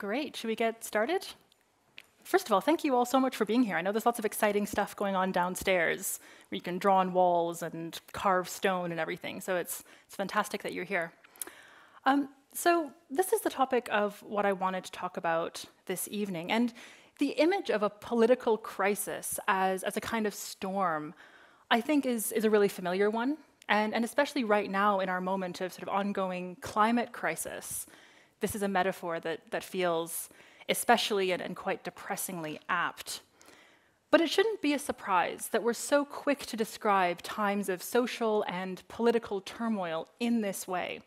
Great, should we get started? First of all, thank you all so much for being here. I know there's lots of exciting stuff going on downstairs where you can draw on walls and carve stone and everything, so it's fantastic that you're here. So this is the topic of what I wanted to talk about this evening, and the image of a political crisis as a kind of storm, I think is a really familiar one, and especially right now in our moment of sort of ongoing climate crisis, this is a metaphor that feels especially and quite depressingly apt. But it shouldn't be a surprise that we're so quick to describe times of social and political turmoil in this way.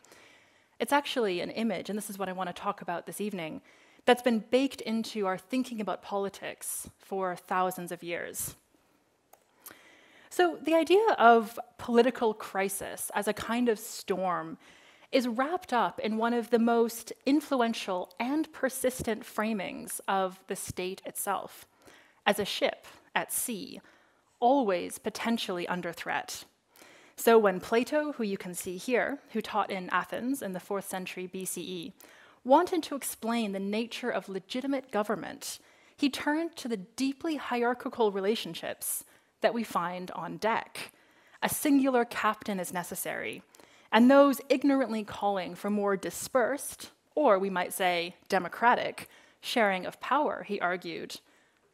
It's actually an image, and this is what I want to talk about this evening, that's been baked into our thinking about politics for thousands of years. So the idea of political crisis as a kind of storm is wrapped up in one of the most influential and persistent framings of the state itself, as a ship at sea, always potentially under threat. So when Plato, who you can see here, who taught in Athens in the 4th century BCE, wanted to explain the nature of legitimate government, he turned to the deeply hierarchical relationships that we find on deck. A singular captain is necessary, and those ignorantly calling for more dispersed, or we might say democratic, sharing of power, he argued,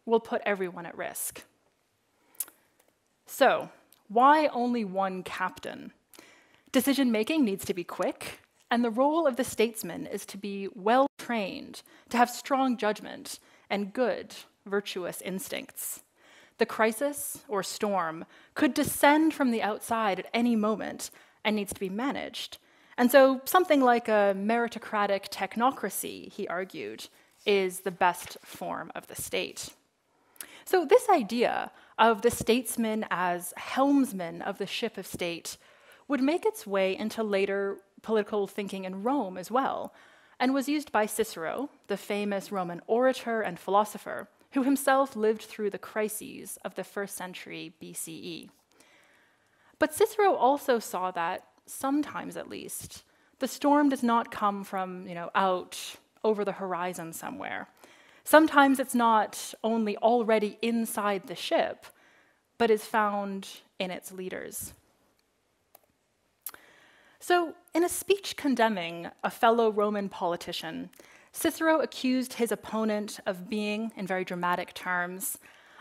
will put everyone at risk. So, why only one captain? Decision-making needs to be quick, and the role of the statesman is to be well-trained, to have strong judgment and good, virtuous instincts. The crisis, or storm, could descend from the outside at any moment and needs to be managed. And so something like a meritocratic technocracy, he argued, is the best form of the state. So this idea of the statesman as helmsman of the ship of state would make its way into later political thinking in Rome as well, and was used by Cicero, the famous Roman orator and philosopher, who himself lived through the crises of the 1st century BCE. But Cicero also saw that, sometimes at least, the storm does not come from, out over the horizon somewhere. Sometimes it's not only already inside the ship, but is found in its leaders. So, in a speech condemning a fellow Roman politician, Cicero accused his opponent of being, in very dramatic terms,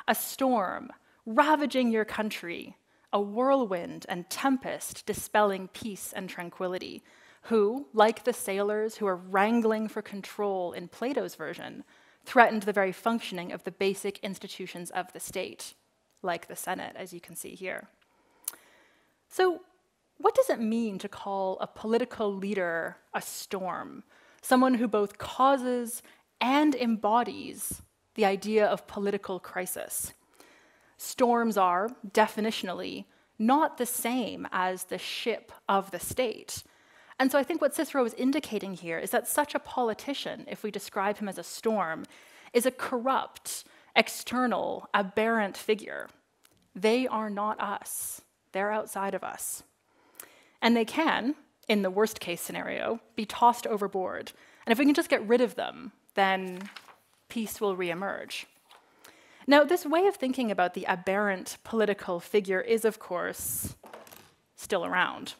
a storm ravaging your country, a whirlwind and tempest dispelling peace and tranquility, who, like the sailors who are wrangling for control in Plato's version, threatened the very functioning of the basic institutions of the state, like the Senate, as you can see here. So, what does it mean to call a political leader a storm? Someone who both causes and embodies the idea of political crisis. Storms are, definitionally, not the same as the ship of the state. And so I think what Cicero is indicating here is that such a politician, if we describe him as a storm, is a corrupt, external, aberrant figure. They are not us. They're outside of us. And they can, in the worst case scenario, be tossed overboard. And if we can just get rid of them, then peace will reemerge. Now, this way of thinking about the aberrant political figure is, of course, still around.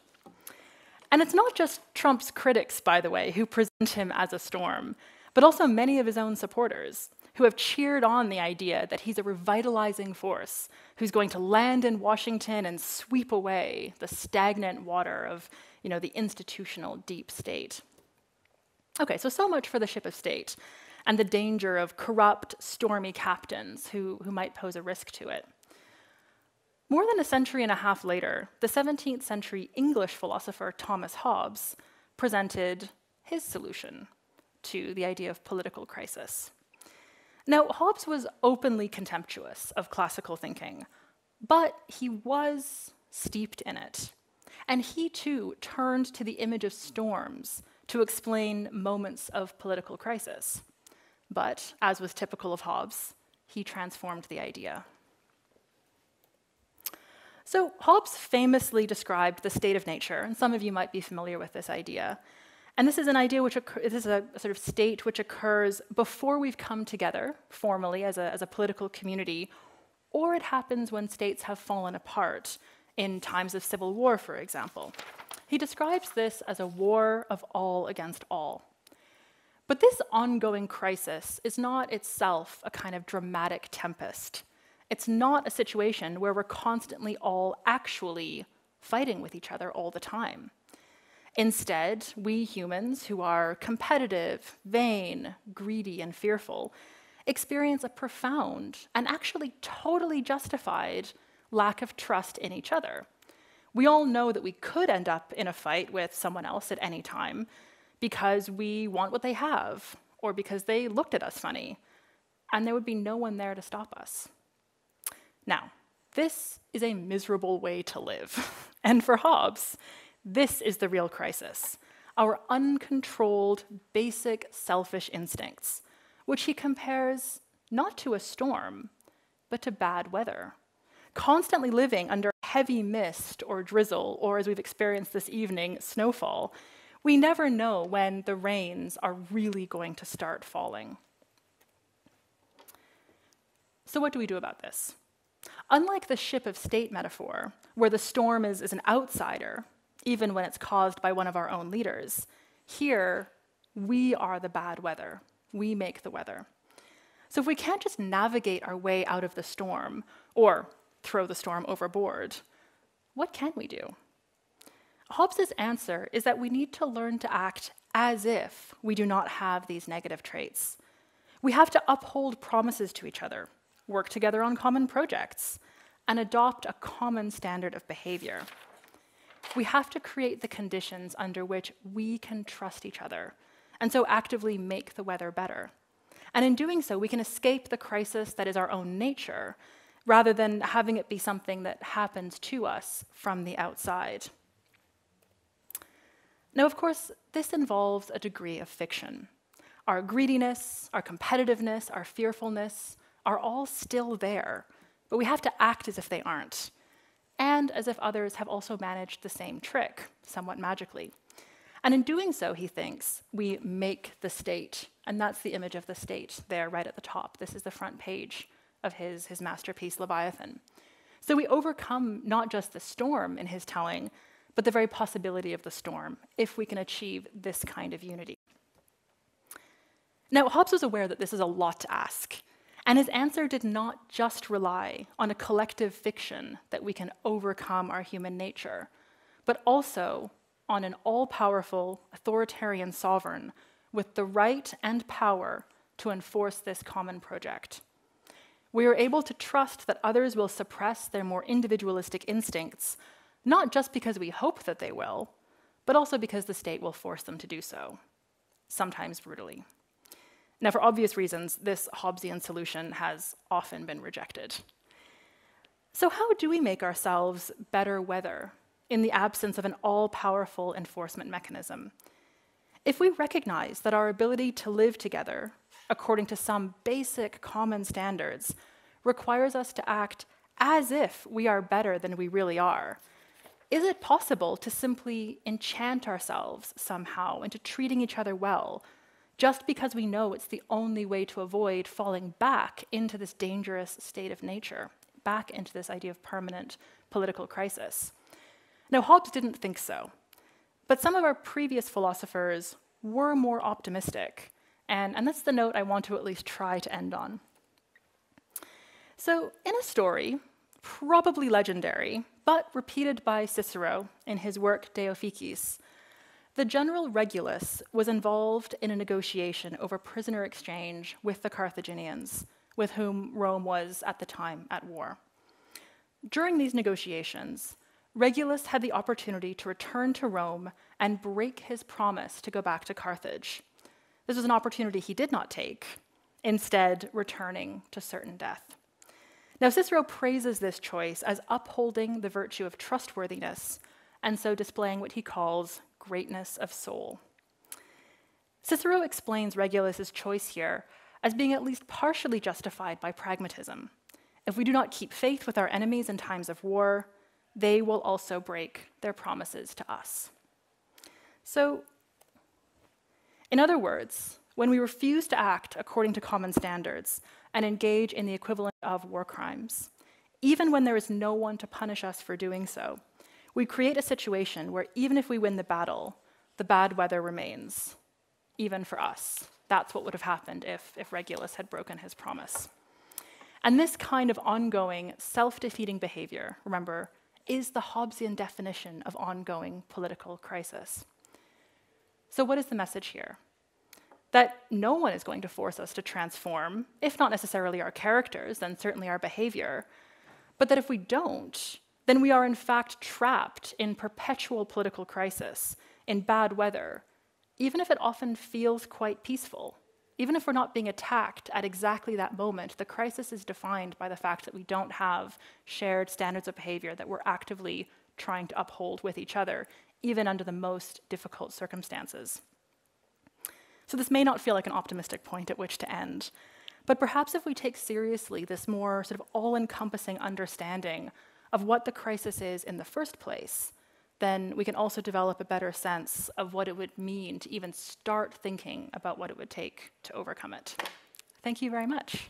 And it's not just Trump's critics, by the way, who present him as a storm, but also many of his own supporters, who have cheered on the idea that he's a revitalizing force who's going to land in Washington and sweep away the stagnant water of, the institutional deep state. Okay, so much for the ship of state and the danger of corrupt, stormy captains who might pose a risk to it. More than a century and a half later, the 17th century English philosopher Thomas Hobbes presented his solution to the idea of political crisis. Now, Hobbes was openly contemptuous of classical thinking, but he was steeped in it. And he too turned to the image of storms to explain moments of political crisis. But, as was typical of Hobbes, he transformed the idea. So Hobbes famously described the state of nature, and some of you might be familiar with this idea, And this is an idea this is a sort of state which occurs before we've come together formally as a political community, or it happens when states have fallen apart, in times of civil war, for example. He describes this as a war of all against all. But this ongoing crisis is not itself a kind of dramatic tempest. It's not a situation where we're constantly all actually fighting with each other all the time. Instead, we humans, who are competitive, vain, greedy, and fearful, experience a profound and actually totally justified lack of trust in each other. We all know that we could end up in a fight with someone else at any time because we want what they have, or because they looked at us funny, and there would be no one there to stop us. Now, this is a miserable way to live. And for Hobbes, this is the real crisis, our uncontrolled, basic, selfish instincts, which he compares not to a storm, but to bad weather. Constantly living under heavy mist or drizzle, or as we've experienced this evening, snowfall, we never know when the rains are really going to start falling. So what do we do about this? Unlike the ship of state metaphor, where the storm is an outsider, even when it's caused by one of our own leaders, here, we are the bad weather. We make the weather. So if we can't just navigate our way out of the storm, or throw the storm overboard, what can we do? Hobbes' answer is that we need to learn to act as if we do not have these negative traits. We have to uphold promises to each other, work together on common projects, and adopt a common standard of behavior. We have to create the conditions under which we can trust each other, and so actively make the weather better. And in doing so, we can escape the crisis that is our own nature, rather than having it be something that happens to us from the outside. Now, of course, this involves a degree of fiction. Our greediness, our competitiveness, our fearfulness are all still there, but we have to act as if they aren't, and as if others have also managed the same trick, somewhat magically. And in doing so, he thinks, we make the state, and that's the image of the state there right at the top. This is the front page of his masterpiece, Leviathan. So we overcome not just the storm in his telling, but the very possibility of the storm, if we can achieve this kind of unity. Now, Hobbes was aware that this is a lot to ask, and his answer did not just rely on a collective fiction that we can overcome our human nature, but also on an all-powerful authoritarian sovereign with the right and power to enforce this common project. We are able to trust that others will suppress their more individualistic instincts, not just because we hope that they will, but also because the state will force them to do so, sometimes brutally. Now, for obvious reasons, this Hobbesian solution has often been rejected. So how do we make ourselves better weather in the absence of an all-powerful enforcement mechanism? If we recognize that our ability to live together according to some basic common standards requires us to act as if we are better than we really are, is it possible to simply enchant ourselves somehow into treating each other well, just because we know it's the only way to avoid falling back into this dangerous state of nature, back into this idea of permanent political crisis? Now, Hobbes didn't think so, but some of our previous philosophers were more optimistic, and that's the note I want to at least try to end on. So, in a story, probably legendary, but repeated by Cicero in his work De Officiis, the general Regulus was involved in a negotiation over prisoner exchange with the Carthaginians, with whom Rome was at the time at war. During these negotiations, Regulus had the opportunity to return to Rome and break his promise to go back to Carthage. This was an opportunity he did not take, instead returning to certain death. Now, Cicero praises this choice as upholding the virtue of trustworthiness, and so displaying what he calls greatness of soul. Cicero explains Regulus's choice here as being at least partially justified by pragmatism. If we do not keep faith with our enemies in times of war, they will also break their promises to us. So, In other words, when we refuse to act according to common standards and engage in the equivalent of war crimes, even when there is no one to punish us for doing so, we create a situation where even if we win the battle, the bad weather remains, even for us. That's what would have happened if Regulus had broken his promise. And this kind of ongoing, self-defeating behavior, remember, is the Hobbesian definition of ongoing political crisis. So what is the message here? That no one is going to force us to transform, if not necessarily our characters, then certainly our behavior, but that if we don't, then we are in fact trapped in perpetual political crisis, in bad weather, even if it often feels quite peaceful. Even if we're not being attacked at exactly that moment, the crisis is defined by the fact that we don't have shared standards of behavior that we're actively trying to uphold with each other, even under the most difficult circumstances. So this may not feel like an optimistic point at which to end, but perhaps if we take seriously this more sort of all-encompassing understanding of what the crisis is in the first place, then we can also develop a better sense of what it would mean to even start thinking about what it would take to overcome it. Thank you very much.